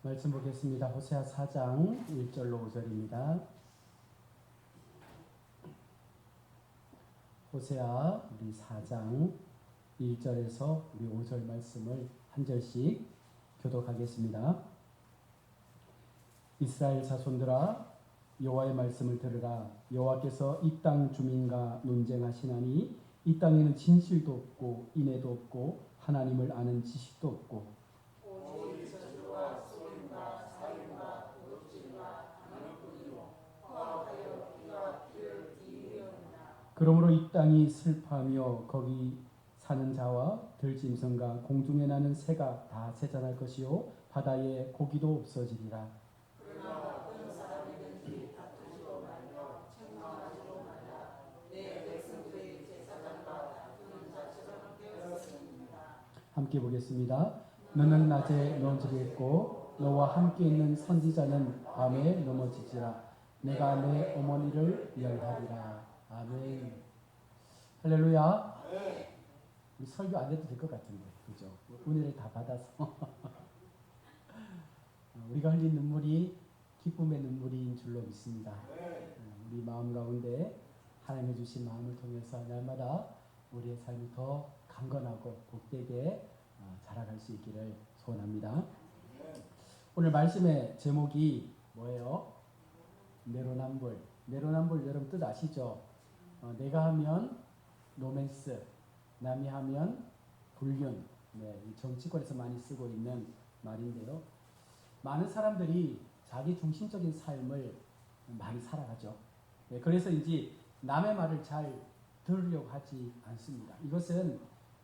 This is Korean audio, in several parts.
말씀 보겠습니다. 호세아 4장 1절로 5절입니다. 호세아 우리 4장 1절에서 우리 5절 말씀을 한 절씩 교독하겠습니다. 이스라엘 자손들아 여호와의 말씀을 들으라. 여호와께서 이 땅 주민과 논쟁하시나니 이 땅에는 진실도 없고 인애도 없고 하나님을 아는 지식도 없고 그러므로 이 땅이 슬퍼하며 거기 사는 자와 들짐승과 공중에 나는 새가 다 쇠잔할 것이요 바다에 고기도 없어지리라. 함께 보겠습니다. 너는 낮에 넘어지겠고 너와 함께 있는 선지자는 밤에 넘어지지라. 내가 내 어머니를 멸하리라. 아멘. 할렐루야. 네. 설교 안 해도 될 것 같은데, 그죠? 은혜를 다 받아서 우리가 흘린 눈물이 기쁨의 눈물인 줄로 믿습니다. 우리 마음 가운데 하나님의 주신 마음을 통해서 날마다 우리의 삶이 더 강건하고 복되게 자라갈 수 있기를 소원합니다. 오늘 말씀의 제목이 뭐예요? 내로남불. 내로남불 여러분 뜻 아시죠? 내가 하면 로맨스, 남이 하면 불륜. 네, 정치권에서 많이 쓰고 있는 말인데요. 많은 사람들이 자기 중심적인 삶을 많이 살아가죠. 네, 그래서 이제 남의 말을 잘 들으려고 하지 않습니다. 이것은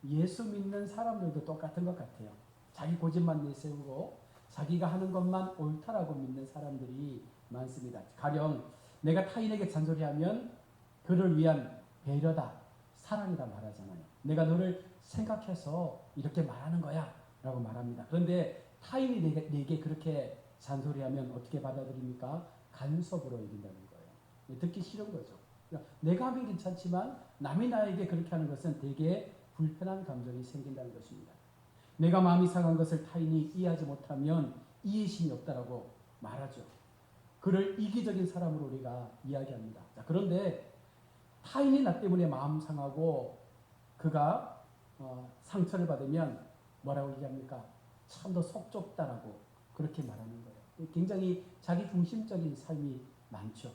예수 믿는 사람들도 똑같은 것 같아요. 자기 고집만 내세우고 자기가 하는 것만 옳다라고 믿는 사람들이 많습니다. 가령 내가 타인에게 잔소리하면 그를 위한 배려다, 사랑이다 말하잖아요. 내가 너를 생각해서 이렇게 말하는 거야 라고 말합니다. 그런데 타인이 내게 그렇게 잔소리하면 어떻게 받아들입니까? 간섭으로 여긴다는 거예요. 듣기 싫은 거죠. 그러니까 내가 하면 괜찮지만 남이 나에게 그렇게 하는 것은 되게 불편한 감정이 생긴다는 것입니다. 내가 마음이 상한 것을 타인이 이해하지 못하면 이해심이 없다라고 말하죠. 그를 이기적인 사람으로 우리가 이야기합니다. 자, 그런데 타인이 나 때문에 마음 상하고 그가 상처를 받으면 뭐라고 얘기합니까? 참 더 속 좁다라고 그렇게 말하는 거예요. 굉장히 자기 중심적인 삶이 많죠.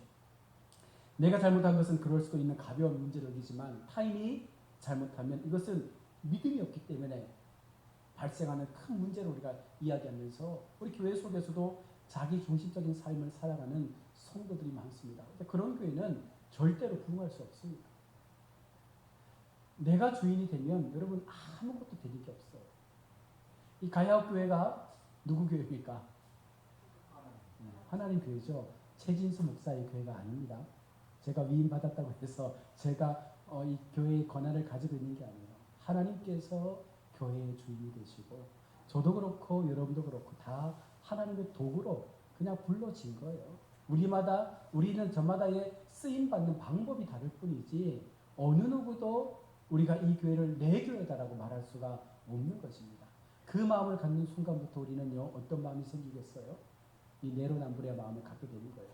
내가 잘못한 것은 그럴 수도 있는 가벼운 문제를 여기지만 타인이 잘못하면 이것은 믿음이 없기 때문에 발생하는 큰 문제를 우리가 이야기하면서 우리 교회 속에서도 자기 중심적인 삶을 살아가는 성도들이 많습니다. 그런 교회는 절대로 부흥할 수 없습니다. 내가 주인이 되면 여러분 아무것도 되는 게 없어요. 이 가야옥 교회가 누구 교회입니까? 하나님 교회죠. 최진수 목사의 교회가 아닙니다. 제가 위임받았다고 해서 제가 이 교회의 권한을 가지고 있는 게 아니에요. 하나님께서 교회의 주인이 되시고 저도 그렇고 여러분도 그렇고 다 하나님의 도구로 그냥 불러진 거예요. 우리는 저마다의 쓰임받는 방법이 다를 뿐이지 어느 누구도 우리가 이 교회를 내 교회다라고 말할 수가 없는 것입니다. 그 마음을 갖는 순간부터 우리는요 어떤 마음이 생기겠어요? 이 내로남불의 마음을 갖게 되는 거예요.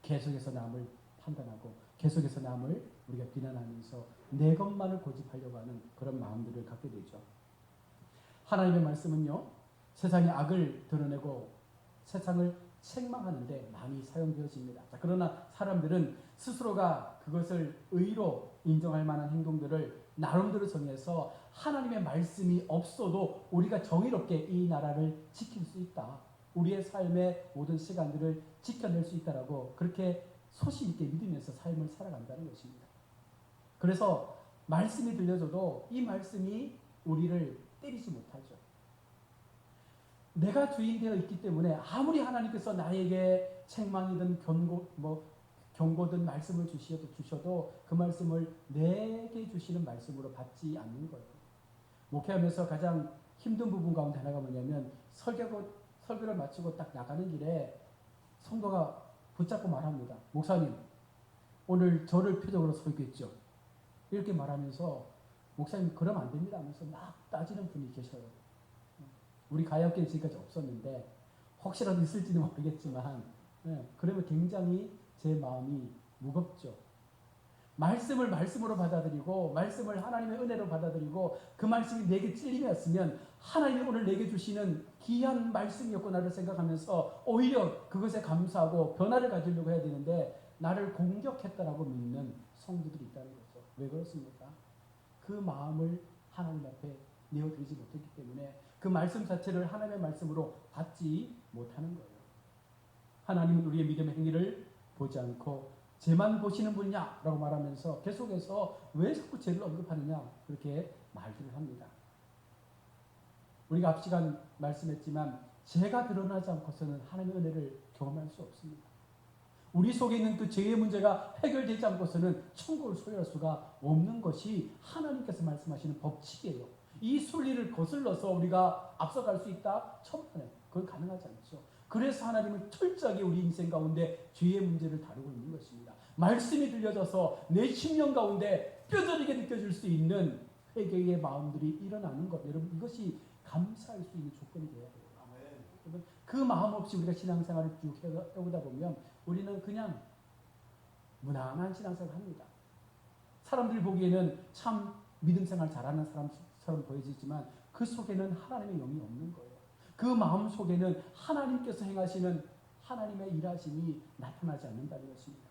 계속해서 남을 판단하고 계속해서 남을 우리가 비난하면서 내 것만을 고집하려고 하는 그런 마음들을 갖게 되죠. 하나님의 말씀은요 세상의 악을 드러내고 세상을 책망하는데 많이 사용되어집니다. 자, 그러나 사람들은 스스로가 그것을 의로 인정할 만한 행동들을 나름대로 정해서 하나님의 말씀이 없어도 우리가 정의롭게 이 나라를 지킬 수 있다. 우리의 삶의 모든 시간들을 지켜낼 수 있다라고 그렇게 소신 있게 믿으면서 삶을 살아간다는 것입니다. 그래서 말씀이 들려줘도 이 말씀이 우리를 때리지 못하죠. 내가 주인 되어 있기 때문에 아무리 하나님께서 나에게 책망이든 경고든 말씀을 주셔도 그 말씀을 내게 주시는 말씀으로 받지 않는 거예요. 목회하면서 가장 힘든 부분 가운데 하나가 뭐냐면 설교를 마치고 딱 나가는 길에 성도가 붙잡고 말합니다. 목사님, 오늘 저를 표적으로 설교했죠. 이렇게 말하면서 목사님 그러면 안 됩니다 하면서 막 따지는 분이 계셔요. 우리 가야교회 지금까지 없었는데 혹시라도 있을지는 모르겠지만 그러면 굉장히 제 마음이 무겁죠. 말씀을 말씀으로 받아들이고 말씀을 하나님의 은혜로 받아들이고 그 말씀이 내게 찔림이었으면 하나님이 오늘 내게 주시는 귀한 말씀이었구나를 생각하면서 오히려 그것에 감사하고 변화를 가지려고 해야 되는데 나를 공격했다라고 믿는 성도들이 있다는 거죠. 왜 그렇습니까? 그 마음을 하나님 앞에 내어드리지 못했기 때문에 그 말씀 자체를 하나님의 말씀으로 받지 못하는 거예요. 하나님은 우리의 믿음의 행위를 보지 않고 쟤만 보시는 분이냐 라고 말하면서 계속해서 왜 자꾸 쟤를 언급하느냐 그렇게 말들을 합니다. 우리가 앞 시간 말씀했지만 죄가 드러나지 않고서는 하나님의 은혜를 경험할 수 없습니다. 우리 속에 있는 그 죄의 문제가 해결되지 않고서는 천국을 소유할 수가 없는 것이 하나님께서 말씀하시는 법칙이에요. 이 순리를 거슬러서 우리가 앞서갈 수 있다? 천만에 그건 가능하지 않죠. 그래서 하나님은 철저하게 우리 인생 가운데 죄의 문제를 다루고 있는 것입니다. 말씀이 들려져서 내 심령 가운데 뼈저리게 느껴질 수 있는 회개의 마음들이 일어나는 것. 여러분 이것이 감사할 수 있는 조건이 되어야 돼요. 여러분 그 마음 없이 우리가 신앙생활을 쭉 해오다 보면 우리는 그냥 무난한 신앙생활을 합니다. 사람들이 보기에는 참 믿음생활 잘하는 사람처럼 보여지지만 그 속에는 하나님의 영이 없는 거예요. 그 마음 속에는 하나님께서 행하시는 하나님의 일하심이 나타나지 않는다는 것입니다.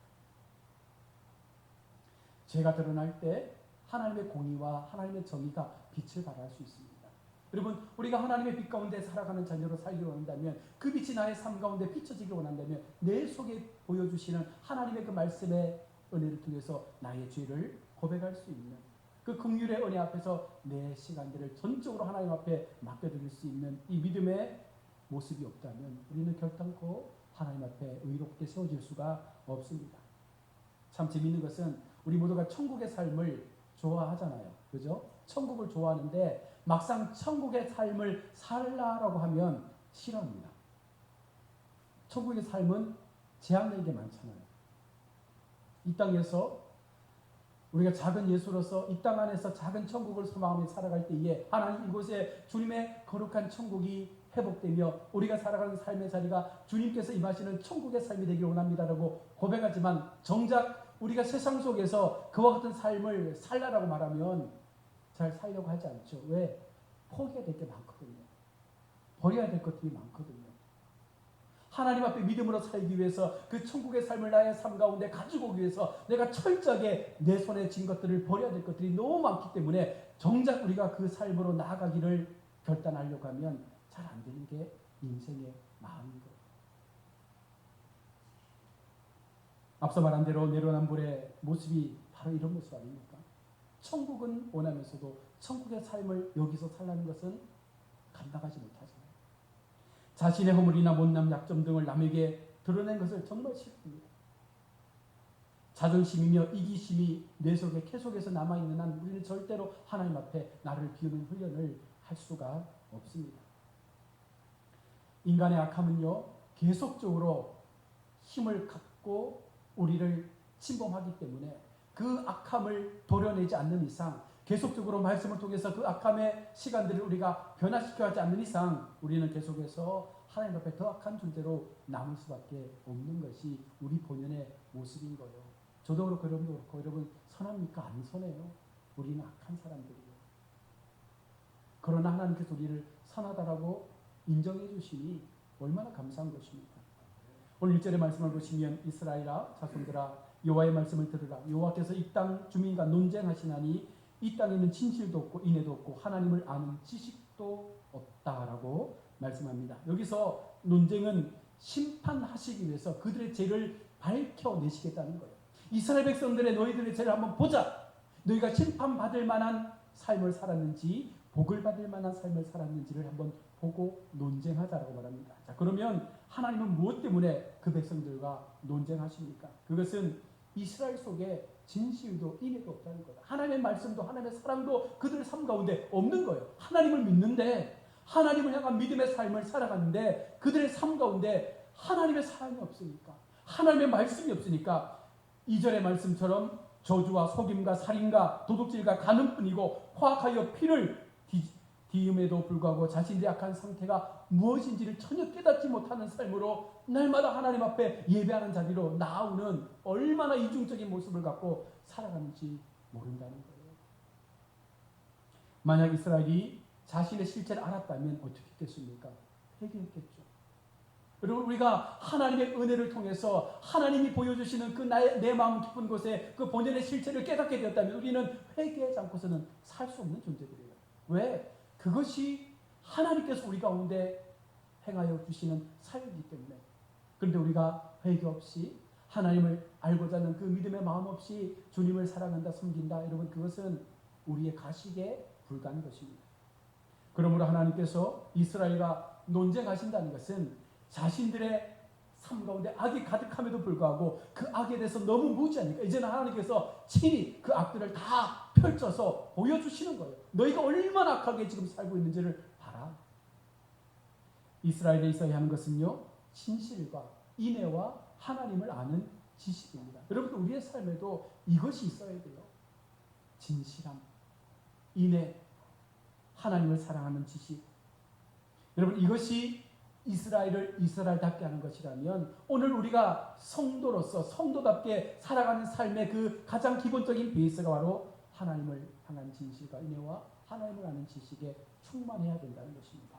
죄가 드러날 때 하나님의 공의와 하나님의 정의가 빛을 발할 수 있습니다. 여러분 우리가 하나님의 빛 가운데 살아가는 자녀로 살기를 원한다면 그 빛이 나의 삶 가운데 비춰지기를 원한다면 내 속에 보여주시는 하나님의 그 말씀의 은혜를 통해서 나의 죄를 고백할 수 있는 그 긍휼의 은혜 앞에서 내 시간들을 전적으로 하나님 앞에 맡겨드릴 수 있는 이 믿음의 모습이 없다면 우리는 결단코 하나님 앞에 의롭게 세워질 수가 없습니다. 참 재미있는 것은 우리 모두가 천국의 삶을 좋아하잖아요. 그죠? 천국을 좋아하는데 막상 천국의 삶을 살라라고 하면 싫어합니다. 천국의 삶은 제한된 게 많잖아요. 이 땅에서 우리가 작은 예수로서 이 땅 안에서 작은 천국을 소망하며 살아갈 때에 하나님 이곳에 주님의 거룩한 천국이 회복되며 우리가 살아가는 삶의 자리가 주님께서 임하시는 천국의 삶이 되기를 원합니다라고 고백하지만 정작 우리가 세상 속에서 그와 같은 삶을 살라라고 말하면 잘 살려고 하지 않죠. 왜? 포기해야 될 게 많거든요. 버려야 될 것들이 많거든요. 하나님 앞에 믿음으로 살기 위해서 그 천국의 삶을 나의 삶 가운데 가지고 오기 위해서 내가 철저하게 내 손에 쥔 것들을 버려야 될 것들이 너무 많기 때문에 정작 우리가 그 삶으로 나아가기를 결단하려고 하면 잘 안 되는 게 인생의 마음인 거예요. 앞서 말한 대로 내로남불의 모습이 바로 이런 모습 아닙니까? 천국은 원하면서도 천국의 삶을 여기서 살라는 것은 감당하지 못하잖아요. 자신의 허물이나 못남, 약점 등을 남에게 드러낸 것을 정말 싫습니다. 자존심이며 이기심이 내 속에 계속해서 남아있는 한 우리는 절대로 하나님 앞에 나를 비우는 훈련을 할 수가 없습니다. 인간의 악함은요 계속적으로 힘을 갖고 우리를 침범하기 때문에 그 악함을 도려내지 않는 이상 계속적으로 말씀을 통해서 그 악함의 시간들을 우리가 변화시켜 하지 않는 이상 우리는 계속해서 하나님 앞에 더 악한 존재로 남을 수밖에 없는 것이 우리 본연의 모습인 거예요. 저도 그렇고 여러분도 그렇고 여러분 선합니까? 안 선해요. 우리는 악한 사람들이에요. 그러나 하나님께서 우리를 선하다라고 인정해 주시니 얼마나 감사한 것입니까? 오늘 1절의 말씀을 보시면 이스라엘아 자손들아 여호와의 말씀을 들으라. 여호와께서 이 땅 주민과 논쟁하시나니 이 땅에는 진실도 없고 인애도 없고 하나님을 아는 지식도 없다라고 말씀합니다. 여기서 논쟁은 심판하시기 위해서 그들의 죄를 밝혀내시겠다는 거예요. 이스라엘 백성들의 너희들의 죄를 한번 보자. 너희가 심판받을 만한 삶을 살았는지 복을 받을 만한 삶을 살았는지를 한번 보고 논쟁하자라고 말합니다. 자, 그러면 하나님은 무엇 때문에 그 백성들과 논쟁하십니까? 그것은 이스라엘 속에 진실도 인애도 없다는 거다. 하나님의 말씀도 하나님의 사랑도 그들 삶 가운데 없는 거예요. 하나님을 믿는데 하나님을 향한 믿음의 삶을 살아가는데 그들의 삶 가운데 하나님의 사랑이 없으니까 하나님의 말씀이 없으니까 2절의 말씀처럼 저주와 속임과 살인과 도둑질과 간음뿐이고 포악하여 피를 뒤임에도 불구하고 자신의 약한 상태가 무엇인지를 전혀 깨닫지 못하는 삶으로 날마다 하나님 앞에 예배하는 자리로 나오는 얼마나 이중적인 모습을 갖고 살아가는지 모른다는 거예요. 만약 이스라엘이 자신의 실체를 알았다면 어떻게 했겠습니까? 회개했겠죠. 여러분, 우리가 하나님의 은혜를 통해서 하나님이 보여주시는 그 내 마음 깊은 곳에 그 본연의 실체를 깨닫게 되었다면 우리는 회개하지 않고서는 살 수 없는 존재들이에요. 왜? 그것이 하나님께서 우리 가운데 행하여 주시는 사역이기 때문에. 그런데 우리가 회개 없이 하나님을 알고자 하는 그 믿음의 마음 없이 주님을 사랑한다, 섬긴다, 여러분, 그것은 우리의 가식에 불과한 것입니다. 그러므로 하나님께서 이스라엘과 논쟁하신다는 것은 자신들의 삶 가운데 악이 가득함에도 불구하고 그 악에 대해서 너무 무지하니까 이제는 하나님께서 친히 그 악들을 다 펼쳐서 보여주시는 거예요. 너희가 얼마나 악하게 지금 살고 있는지를 봐라. 이스라엘에 있어야 하는 것은요, 진실과 인애와 하나님을 아는 지식입니다. 여러분, 우리의 삶에도 이것이 있어야 돼요. 진실함, 인애, 하나님을 사랑하는 지식. 여러분, 이것이 이스라엘을 이스라엘답게 하는 것이라면 오늘 우리가 성도로서 성도답게 살아가는 삶의 그 가장 기본적인 베이스가 바로 하나님을 향한 진실과 인애와 하나님을 아는 지식에 충만해야 된다는 것입니다.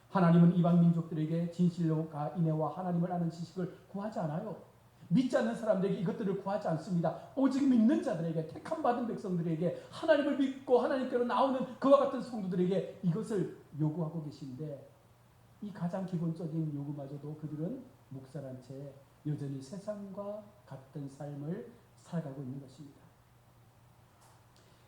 하나님은 이방 민족들에게 진실과 인애와 하나님을 아는 지식을 구하지 않아요. 믿지 않는 사람들에게 이것들을 구하지 않습니다. 오직 믿는 자들에게, 택함받은 백성들에게, 하나님을 믿고 하나님께로 나오는 그와 같은 성도들에게 이것을 요구하고 계신데, 이 가장 기본적인 요구마저도 그들은 묵살한 채 여전히 세상과 같은 삶을 살아가고 있는 것입니다.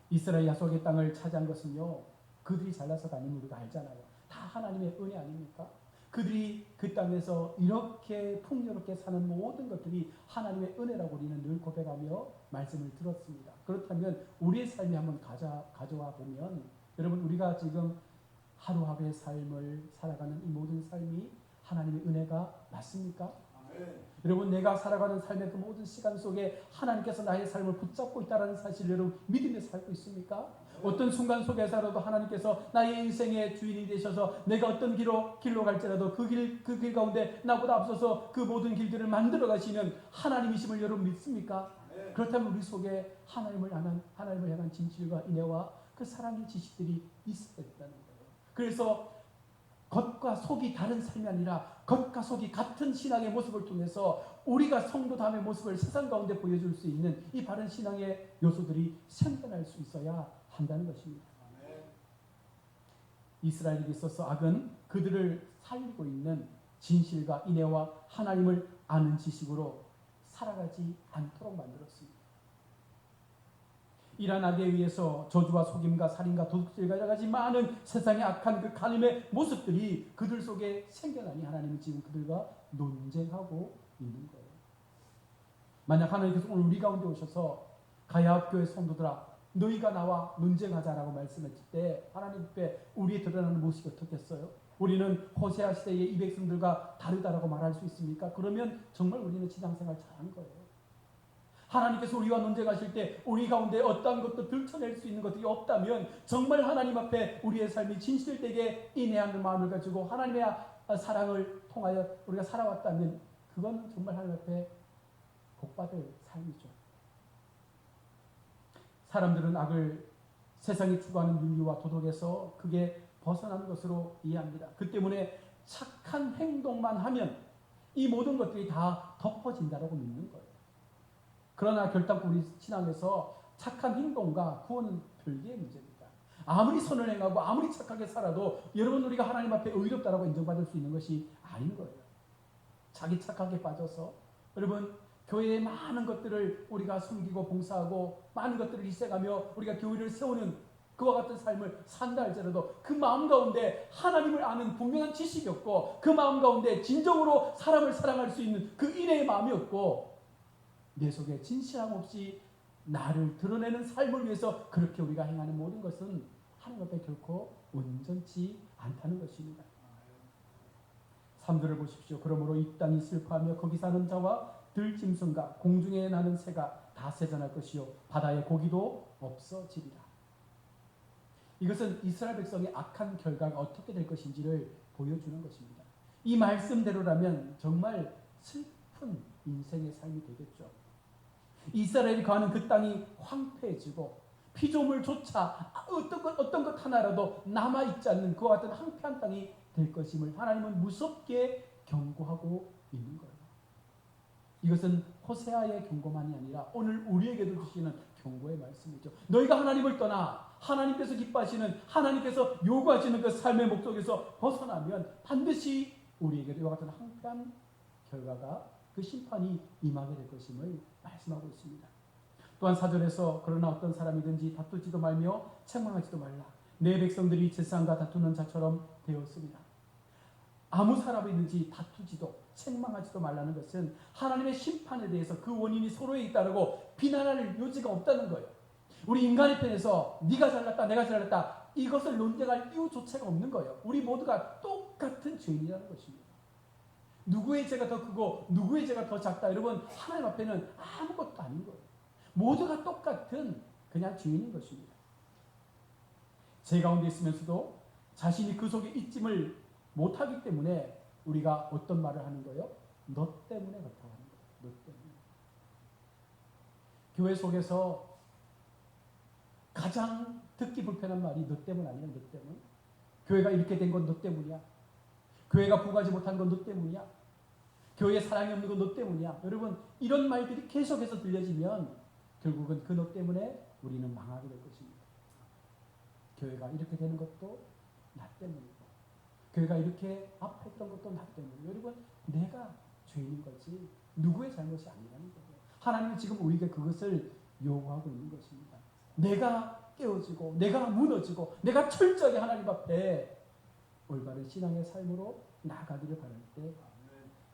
이스라엘 약속의 땅을 차지한 것은요, 그들이 잘나서가 아닌 우리가 알잖아요. 다 하나님의 은혜 아닙니까? 그들이 그 땅에서 이렇게 풍요롭게 사는 모든 것들이 하나님의 은혜라고 우리는 늘 고백하며 말씀을 들었습니다. 그렇다면 우리의 삶에 한번 가져와 보면, 여러분, 우리가 지금 하루하루의 삶을 살아가는 이 모든 삶이 하나님의 은혜가 맞습니까? 여러분, 내가 살아가는 삶의 그 모든 시간 속에 하나님께서 나의 삶을 붙잡고 있다는 사실을 여러분 믿음에 살고 있습니까? 어떤 순간 속에서라도 하나님께서 나의 인생의 주인이 되셔서 내가 어떤 길로 갈지라도 그 길 가운데 나보다 앞서서 그 모든 길들을 만들어 가시는 하나님이심을 여러분 믿습니까? 그렇다면 우리 속에 하나님을 향한 진실과 인애와 그 사랑의 지식들이 있어야 된다는 거예요. 그래서 겉과 속이 다른 삶이 아니라 겉과 속이 같은 신앙의 모습을 통해서 우리가 성도다움의 모습을 세상 가운데 보여줄 수 있는 이 바른 신앙의 요소들이 생겨날 수 있어야 한다는 것입니다. 이스라엘에게 있어서 악은 그들을 살리고 있는 진실과 인애와 하나님을 아는 지식으로 살아가지 않도록 만들었습니다. 이러한 악에 의해서 저주와 속임과 살인과 도둑질과 여러 가지 많은 세상의 악한 그 간음의 모습들이 그들 속에 생겨나니 하나님이 지금 그들과 논쟁하고 있는 거예요. 만약 하나님께서 오늘 우리 가운데 오셔서 가야합교회 성도들아, 너희가 나와 논쟁하자라고 말씀했을 때 하나님 앞에 우리의 드러나는 모습이 어떻겠어요? 우리는 호세아 시대의 이 백성들과 다르다라고 말할 수 있습니까? 그러면 정말 우리는 신앙생활 잘한 거예요. 하나님께서 우리와 논쟁하실 때 우리 가운데 어떠한 것도 들춰낼 수 있는 것들이 없다면 정말 하나님 앞에 우리의 삶이 진실되게 인내하는 마음을 가지고 하나님의 사랑을 통하여 우리가 살아왔다면 그건 정말 하나님 앞에 복받을 삶이죠. 사람들은 악을 세상이 추구하는 윤리와 도덕에서 그게 벗어나는 것으로 이해합니다. 그 때문에 착한 행동만 하면 이 모든 것들이 다 덮어진다고 믿는 거예요. 그러나 결단코 우리 신앙에서 착한 행동과 구원은 별개의 문제입니다. 아무리 선을 행하고 아무리 착하게 살아도 여러분 우리가 하나님 앞에 의롭다라고 인정받을 수 있는 것이 아닌 거예요. 자기 착하게 빠져서 여러분 교회의 많은 것들을 우리가 숨기고 봉사하고 많은 것들을 희생하며 우리가 교회를 세우는 그와 같은 삶을 산다 할지라도 그 마음 가운데 하나님을 아는 분명한 지식이 없고 그 마음 가운데 진정으로 사람을 사랑할 수 있는 그 인애의 마음이 없고 내 속에 진실함 없이 나를 드러내는 삶을 위해서 그렇게 우리가 행하는 모든 것은 하나님 앞에 결코 온전치 않다는 것입니다. 3절을 보십시오. 그러므로 이 땅이 슬퍼하며 거기 사는 자와 들짐승과 공중에 나는 새가 다 세잔할 것이요 바다의 고기도 없어지리라. 이것은 이스라엘 백성의 악한 결과가 어떻게 될 것인지를 보여주는 것입니다. 이 말씀대로라면 정말 슬픈 인생의 삶이 되겠죠. 이스라엘이 거하는 그 땅이 황폐해지고 피조물조차 어떤 것 하나라도 남아있지 않는 그와 같은 황폐한 땅이 될 것임을 하나님은 무섭게 경고하고 있는 거예요. 이것은 호세아의 경고만이 아니라 오늘 우리에게도 주시는 경고의 말씀이죠. 너희가 하나님을 떠나 하나님께서 기뻐하시는, 하나님께서 요구하시는 그 삶의 목적에서 벗어나면 반드시 우리에게도 이와 같은 황폐한 결과가, 그 심판이 임하게 될 것임을 말씀하고 있습니다. 또한 4절에서 그러나 어떤 사람이든지 다투지도 말며 책망하지도 말라. 내 백성들이 제사장과 다투는 자처럼 되었습니다. 아무 사람이든지 다투지도 책망하지도 말라는 것은 하나님의 심판에 대해서 그 원인이 서로에 있다고 비난할 요지가 없다는 거예요. 우리 인간의 편에서 네가 잘났다 내가 잘났다 이것을 논쟁할 이유조차가 없는 거예요. 우리 모두가 똑같은 죄인이라는 것입니다. 누구의 죄가 더 크고 누구의 죄가 더 작다, 여러분 하나님 앞에는 아무것도 아닌 거예요. 모두가 똑같은 그냥 죄인인 것입니다. 죄 가운데 있으면서도 자신이 그 속에 있음을 못하기 때문에 우리가 어떤 말을 하는 거예요? 너 때문에 그렇다고 하는 거예요. 너 때문에. 교회 속에서 가장 듣기 불편한 말이 너 때문 아니야, 너 때문. 교회가 이렇게 된 건 너 때문이야. 교회가 부가지 못한 건 너 때문이야. 교회에 사랑이 없는 건 너 때문이야. 여러분 이런 말들이 계속해서 들려지면 결국은 그 너 때문에 우리는 망하게 될 것입니다. 교회가 이렇게 되는 것도 나 때문이고 교회가 이렇게 아팠던 것도 나 때문이고, 여러분 내가 죄인인 거지 누구의 잘못이 아니라는 거예요. 하나님은 지금 우리에게 그것을 요구하고 있는 것입니다. 내가 깨어지고 내가 무너지고 내가 철저하게 하나님 앞에 올바른 신앙의 삶으로 나아가기를 바랄 때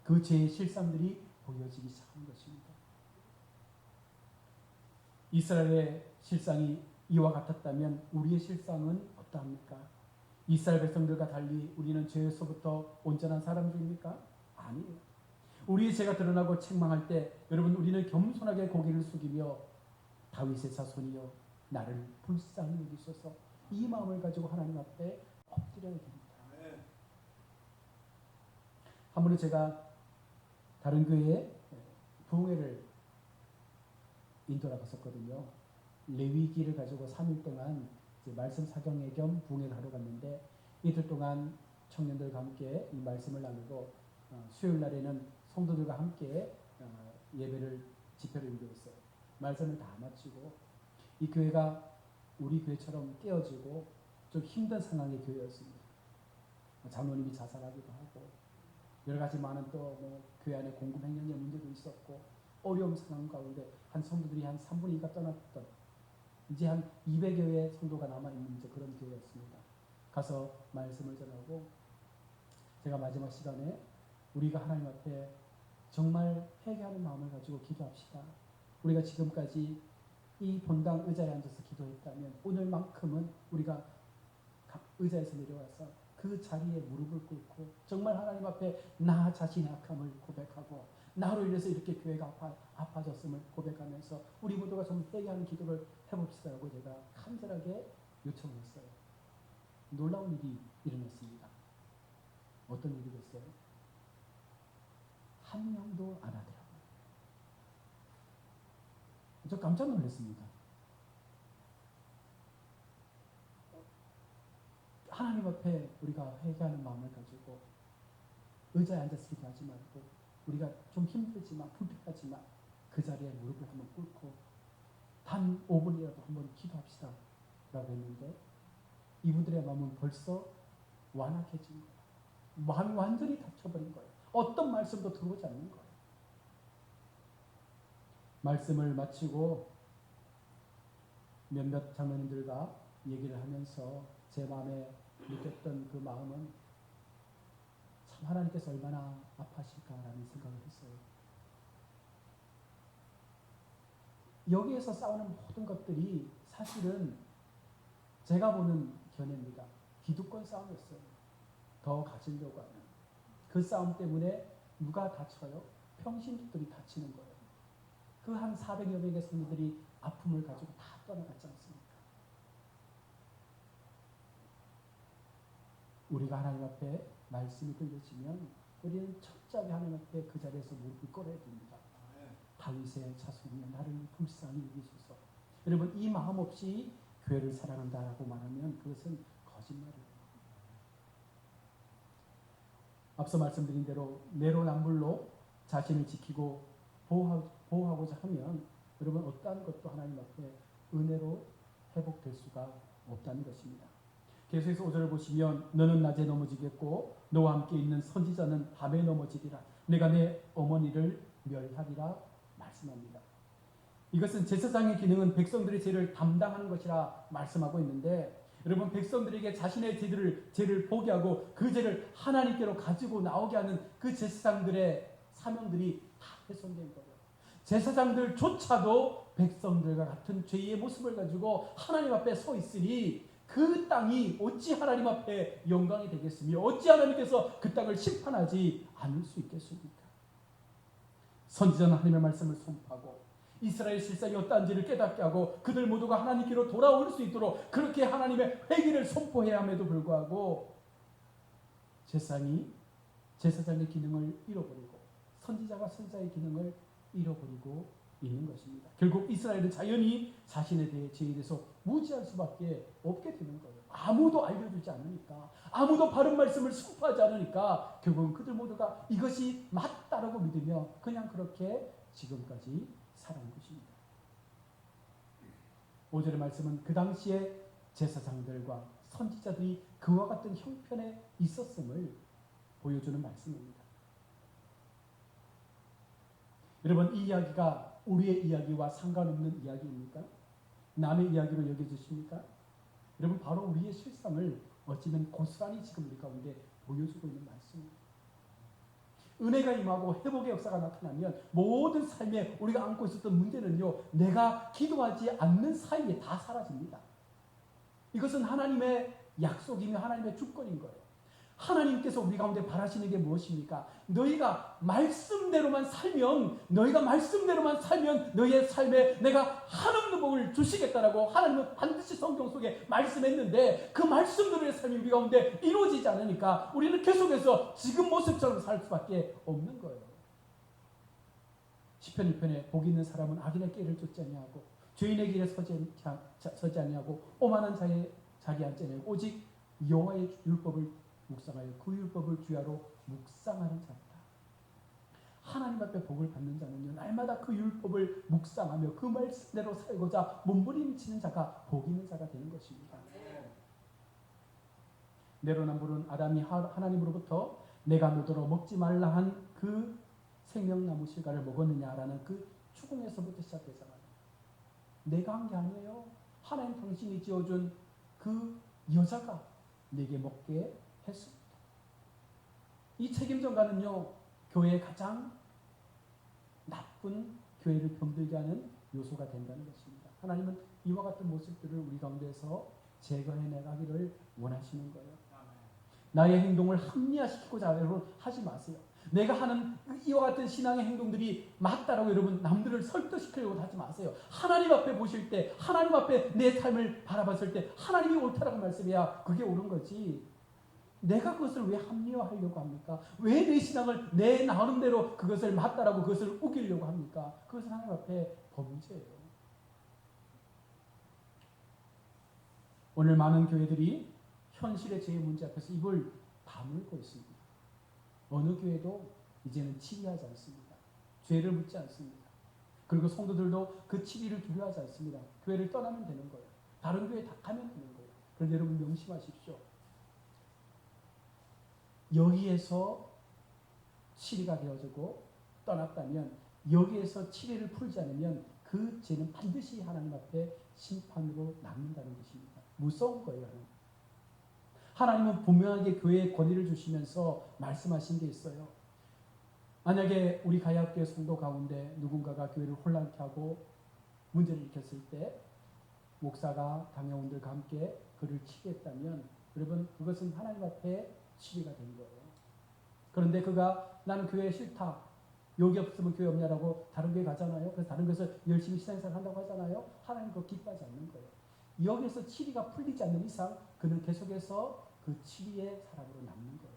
그 죄의 실상들이 보여지기 시작한 것입니다. 이스라엘의 실상이 이와 같았다면 우리의 실상은 어떠합니까? 이스라엘 백성들과 달리 우리는 죄에서부터 온전한 사람들입니까? 아니에요. 우리의 죄가 드러나고 책망할 때 여러분 우리는 겸손하게 고개를 숙이며 다윗의 자손이여 나를 불쌍히 여기소서, 이 마음을 가지고 하나님 앞에 엎드려야 됩니다. 한 번은 제가 다른 교회에 부흥회를 인도를 갔었거든요. 레위기를 가지고 3일 동안 이제 말씀 사경회 겸 부흥회를 하러 갔는데, 이틀 동안 청년들과 함께 이 말씀을 나누고 수요일 날에는 성도들과 함께 예배를, 집회를 인도했어요. 말씀을 다 마치고 이 교회가 우리 교회처럼 깨어지고 좀 힘든 상황의 교회였습니다. 장로님이 자살하기도 하고 여러 가지 많은 또 교회 안에 공급 횡령의 문제도 있었고 어려운 상황 가운데 한 성도들이 한 3분의 2가 떠났던, 이제 한 200여의 성도가 남아있는 이제 그런 교회였습니다. 가서 말씀을 전하고 제가 마지막 시간에 우리가 하나님 앞에 정말 회개하는 마음을 가지고 기도합시다. 우리가 지금까지 이 본당 의자에 앉아서 기도했다면 오늘만큼은 우리가 의자에서 내려와서 그 자리에 무릎을 꿇고 정말 하나님 앞에 나 자신의 악함을 고백하고 나로 인해서 이렇게 교회가 아파졌음을 고백하면서 우리 모두가 좀 회개하는 기도를 해봅시다라고 제가 간절하게 요청을 했어요. 놀라운 일이 일어났습니다. 어떤 일이겠어요? 한 명도 안 하더라고요. 저 깜짝 놀랐습니다. 하나님 앞에 우리가 회개하는 마음을 가지고 의자에 앉아서 기도하지 말고 우리가 좀 힘들지만 불편하지만 그 자리에 무릎을 한번 꿇고 단 5분이라도 한번 기도합시다 라고 했는데 이분들의 마음은 벌써 완악해진 거예요. 마음이 완전히 닫혀버린 거예요. 어떤 말씀도 들어오지 않는 거예요. 말씀을 마치고 몇몇 장로님들과 얘기를 하면서 제 마음에 느꼈던 그 마음은 참 하나님께서 얼마나 아파하실까라는 생각을 했어요. 여기에서 싸우는 모든 것들이 사실은 제가 보는 견해입니다. 기득권 싸움이었어요. 더 가지려고 하는 그 싸움 때문에 누가 다쳐요? 평신도들이 다치는 거예요. 그 한 400여 명의 성도들이 아픔을 가지고 다 떠나갔지 않습니까? 우리가 하나님 앞에 말씀이 들려지면 우리는 철저하게 하나님 앞에 그 자리에서 무릎을 꿇어야 됩니다. 다윗의 자손이여 나를 불쌍히 여기소서. 여러분 이 마음 없이 교회를 사랑한다라고 말하면 그것은 거짓말이에요. 앞서 말씀드린 대로 내로남불로 자신을 지키고 보호하고자 하면 여러분 어떠한 것도 하나님 앞에 은혜로 회복될 수가 없다는 것입니다. 계속해서 5절을 보시면 너는 낮에 넘어지겠고 너와 함께 있는 선지자는 밤에 넘어지리라. 내가 내 어머니를 멸하리라 말씀합니다. 이것은 제사장의 기능은 백성들의 죄를 담당하는 것이라 말씀하고 있는데 여러분 백성들에게 자신의 죄를 포기하고 그 죄를 하나님께로 가지고 나오게 하는 그 제사장들의 사명들이 다 훼손된 거예요. 제사장들조차도 백성들과 같은 죄의 모습을 가지고 하나님 앞에 서 있으니 그 땅이 어찌 하나님 앞에 영광이 되겠으며 어찌 하나님께서 그 땅을 심판하지 않을 수 있겠습니까? 선지자는 하나님의 말씀을 선포하고 이스라엘 실상이 어떠한지를 깨닫게 하고 그들 모두가 하나님께로 돌아올 수 있도록 그렇게 하나님의 회개를 선포해야 함에도 불구하고 제사장의 기능을 잃어버리고 선지자가 선지자의 기능을 잃어버리고 있는 것입니다. 결국 이스라엘은 자연히 자신에 대해 죄에 대해서 무지할 수밖에 없게 되는 거예요. 아무도 알려주지 않으니까 아무도 바른 말씀을 선포하지 않으니까 결국은 그들 모두가 이것이 맞다라고 믿으며 그냥 그렇게 지금까지 살아온 것입니다. 5절의 말씀은 그 당시에 제사장들과 선지자들이 그와 같은 형편에 있었음을 보여주는 말씀입니다. 여러분 이 이야기가 우리의 이야기와 상관없는 이야기입니까? 남의 이야기로 여겨지십니까? 여러분 바로 우리의 실상을 어찌면 고스란히 지금 우리 가운데 보여주고 있는 말씀입니다. 은혜가 임하고 회복의 역사가 나타나면 모든 삶에 우리가 안고 있었던 문제는요 내가 기도하지 않는 사이에 다 사라집니다. 이것은 하나님의 약속이며 하나님의 주권인 거예요. 하나님께서 우리 가운데 바라시는 게 무엇입니까? 너희가 말씀대로만 살면 너희의 삶에 내가 한없는 복을 주시겠다라고 하나님은 반드시 성경 속에 말씀했는데 그 말씀대로의 삶이 우리 가운데 이루어지지 않으니까 우리는 계속해서 지금 모습처럼 살 수밖에 없는 거예요. 시편 1편에 복 있는 사람은 악인의 길을 쫓지 아니하고 죄인의 길에 서지 아니하고 오만한 자의 자리에 앉지 아니하고 오직 여호와의 율법을 묵상하여 그 율법을 주야로 묵상하는 자다. 하나님 앞에 복을 받는 자는요 날마다 그 율법을 묵상하며 그 말씀대로 살고자 몸부림치는 자가 복 있는 자가 되는 것입니다. 내로남불은 아담이 하나님으로부터 내가 너더러 먹지 말라 한 그 생명나무 실과를 먹었느냐라는 그 추궁에서부터 시작되잖아요. 내가 한 게 아니에요. 하나님 당신이 지어준 그 여자가 내게 먹게 했습니다. 이 책임전가는요 교회의 가장 나쁜 교회를 병들게 하는 요소가 된다는 것입니다. 하나님은 이와 같은 모습들을 우리 가운데서 제거해 나가기를 원하시는 거예요. 나의 행동을 합리화시키고자 여러분 하지 마세요. 내가 하는 이와 같은 신앙의 행동들이 맞다라고 여러분 남들을 설득시키려고 하지 마세요. 하나님 앞에 보실 때 하나님 앞에 내 삶을 바라봤을 때 하나님이 옳다라고 말씀해야 그게 옳은 거지. 내가 그것을 왜 합리화하려고 합니까? 왜 내 신앙을 내 나름대로 그것을 맞다라고 그것을 우기려고 합니까? 그것은 하나님 앞에 범죄예요. 오늘 많은 교회들이 현실의 죄의 문제 앞에서 입을 다물고 있습니다. 어느 교회도 이제는 치리하지 않습니다. 죄를 묻지 않습니다. 그리고 성도들도 그 치리를 두려워하지 않습니다. 교회를 떠나면 되는 거예요. 다른 교회에 다 가면 되는 거예요. 그런데 여러분 명심하십시오. 여기에서 치리가 되어지고 떠났다면 여기에서 치리를 풀지 않으면 그 죄는 반드시 하나님 앞에 심판으로 남는다는 것입니다. 무서운 거예요. 하나님은 분명하게 교회에 권위를 주시면서 말씀하신 게 있어요. 만약에 우리 가야교회 성도 가운데 누군가가 교회를 혼란케 하고 문제를 일으켰을 때 목사가 당회원들과 함께 그를 치겠다면 여러분 그것은 하나님 앞에 치리가 된 거예요. 그런데 그가 나는 교회 싫다. 여기 없으면 교회 없냐라고 다른 교회 가잖아요. 그래서 다른 교회에서 열심히 신앙생활 한다고 하잖아요. 하나님 그거 기뻐하지 않는 거예요. 여기서 치리가 풀리지 않는 이상 그는 계속해서 그 치리의 사람으로 남는 거예요.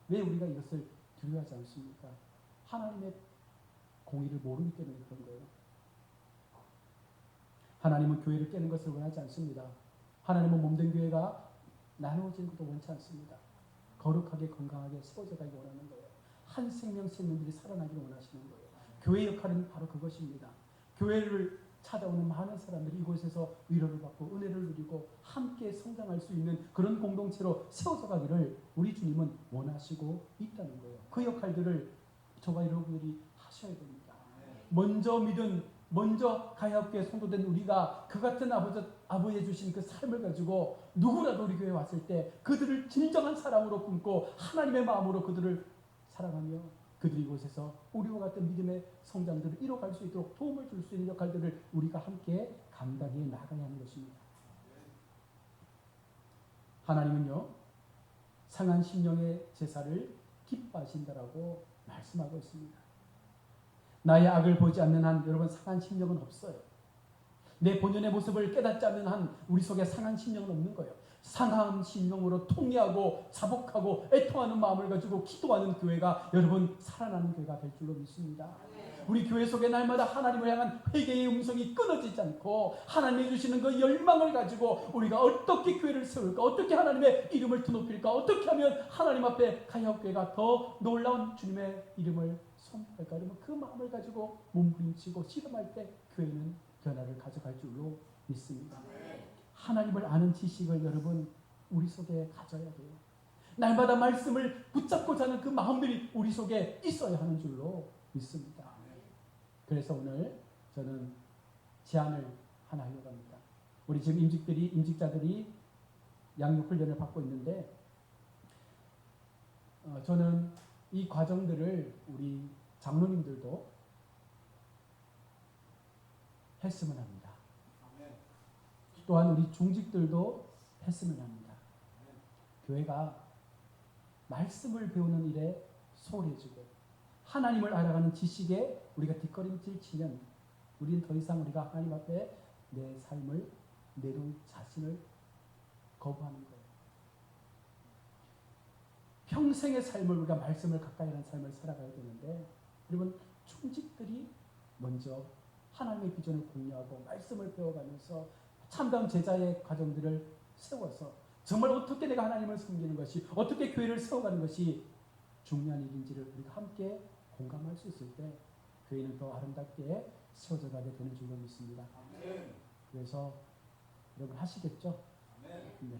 왜 우리가 이것을 두려워하지 않습니까? 하나님의 공의를 모르기 때문에 그런 거예요. 하나님은 교회를 깨는 것을 원하지 않습니다. 하나님은 몸된 교회가 나누어지는 것도 원치 않습니다. 거룩하게 건강하게 세워져 가기 원하는 거예요. 한 생명들이 살아나기를 원하시는 거예요. 교회 역할은 바로 그것입니다. 교회를 찾아오는 많은 사람들이 이곳에서 위로를 받고 은혜를 누리고 함께 성장할 수 있는 그런 공동체로 세워져 가기를 우리 주님은 원하시고 있다는 거예요. 그 역할들을 저와 여러분들이 하셔야 됩니다. 먼저 가야교회 성도된 우리가 그 같은 아버지의 주신 그 삶을 가지고 누구라도 우리 교회에 왔을 때 그들을 진정한 사랑으로 품고 하나님의 마음으로 그들을 사랑하며 그들이 이곳에서 우리와 같은 믿음의 성장들을 이뤄갈 수 있도록 도움을 줄 수 있는 역할들을 우리가 함께 감당해 나가야 하는 것입니다. 하나님은요, 상한 심령의 제사를 기뻐하신다라고 말씀하고 있습니다. 나의 악을 보지 않는 한 여러분 상한 심령은 없어요. 내 본연의 모습을 깨닫지 않는 한 우리 속에 상한 심령은 없는 거예요. 상한 심령으로 통회하고 자복하고 애통하는 마음을 가지고 기도하는 교회가 여러분 살아나는 교회가 될 줄로 믿습니다. 우리 교회 속에 날마다 하나님을 향한 회개의 음성이 끊어지지 않고 하나님이 주시는 그 열망을 가지고 우리가 어떻게 교회를 세울까, 어떻게 하나님의 이름을 드높일까, 어떻게 하면 하나님 앞에 가야교회가 더 놀라운 주님의 이름을 선포할까, 그러면 그 마음을 가지고 몸부림치고 실험할 때 교회는 변화를 가져갈 줄로 믿습니다. 하나님을 아는 지식을 여러분 우리 속에 가져야 돼요. 날마다 말씀을 붙잡고 자는 그 마음들이 우리 속에 있어야 하는 줄로 믿습니다. 그래서 오늘 저는 제안을 하나 하려고 합니다. 우리 지금 임직자들이 양육 훈련을 받고 있는데 저는 이 과정들을 우리 장로님들도 했으면 합니다. 또한 우리 중직들도 했으면 합니다. 교회가 말씀을 배우는 일에 소홀해지고 하나님을 알아가는 지식에 우리가 뒷걸음질 치면 우리는 더 이상 우리가 하나님 앞에 내 삶을 내놓은 자신을 거부하는 거예요. 평생의 삶을 우리가 말씀을 가까이 하는 삶을 살아가야 되는데 여러분 중직들이 먼저 하나님의 비전을 공유하고 말씀을 배워가면서 참다운 제자의 과정들을 세워서 정말 어떻게 내가 하나님을 섬기는 것이 어떻게 교회를 세워가는 것이 중요한 일인지를 우리가 함께 공감할 수 있을 때 교회는 더 아름답게 세워져 가게 되는 줄로 믿습니다. 그래서 여러분 하시겠죠? 네.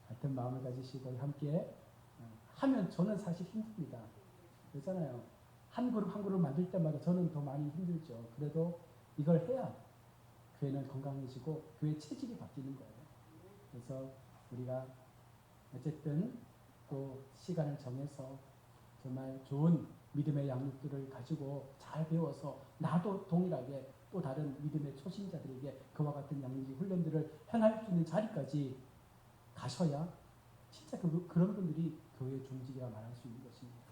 같은 마음을 가지시고 함께 하면 저는 사실 힘듭니다. 그렇잖아요. 한 그룹 만들 때마다 저는 더 많이 힘들죠. 그래도 이걸 해야 교회는 건강해지고 교회 체질이 바뀌는 거예요. 그래서 우리가 어쨌든 또 시간을 정해서 정말 좋은 믿음의 양육들을 가지고 잘 배워서 나도 동일하게 또 다른 믿음의 초신자들에게 그와 같은 양육의 훈련들을 행할 수 있는 자리까지 가셔야 진짜 그런 분들이 교회의 중직이라 말할 수 있는 것입니다.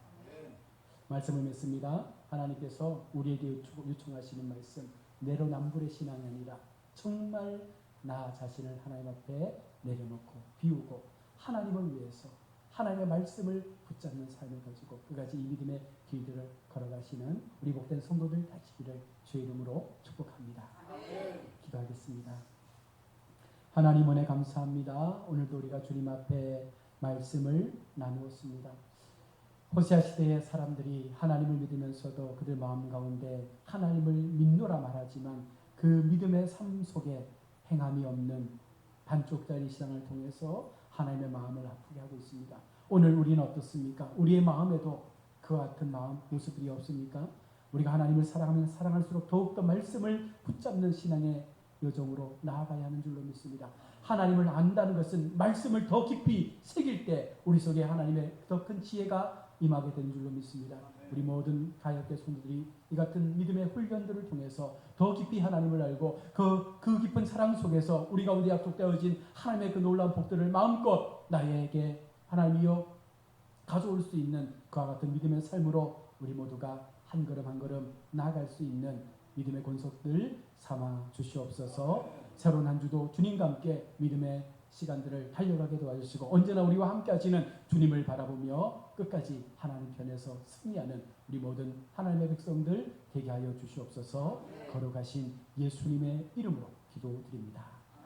말씀을 맺습니다. 하나님께서 우리에게 요청하시는 말씀 내로남불의 신앙이 아니라 정말 나 자신을 하나님 앞에 내려놓고 비우고 하나님을 위해서 하나님의 말씀을 붙잡는 삶을 가지고 끝까지 이 믿음의 길들을 걸어가시는 우리 복된 성도들 되시기를 주의 이름으로 축복합니다. 기도하겠습니다. 하나님 은혜 감사합니다. 오늘도 우리가 주님 앞에 말씀을 나누었습니다. 호세아 시대의 사람들이 하나님을 믿으면서도 그들 마음 가운데 하나님을 믿노라 말하지만 그 믿음의 삶 속에 행함이 없는 반쪽짜리 신앙을 통해서 하나님의 마음을 아프게 하고 있습니다. 오늘 우리는 어떻습니까? 우리의 마음에도 그와 같은 마음 모습들이 없습니까? 우리가 하나님을 사랑하면 사랑할수록 더욱더 말씀을 붙잡는 신앙의 여정으로 나아가야 하는 줄로 믿습니다. 하나님을 안다는 것은 말씀을 더 깊이 새길 때 우리 속에 하나님의 더 큰 지혜가 임하게 되는 줄로 믿습니다. 우리 모든 가야교회 성도들이 이 같은 믿음의 훈련들을 통해서 더 깊이 하나님을 알고 그 깊은 사랑 속에서 우리 가운데 약속되어진 하나님의 그 놀라운 복들을 마음껏 나에게 하나님이여 가져올 수 있는 그와 같은 믿음의 삶으로 우리 모두가 한 걸음 한 걸음 나아갈 수 있는 믿음의 권속들 삼아 주시옵소서. 새로운 한 주도 주님과 함께 믿음의 시간들을 달려가게 도와주시고 언제나 우리와 함께 하시는 주님을 바라보며 끝까지 하나님 편에서 승리하는 우리 모든 하나님의 백성들 되게 하여 주시옵소서. 걸어가신 예수님의 이름으로 기도드립니다.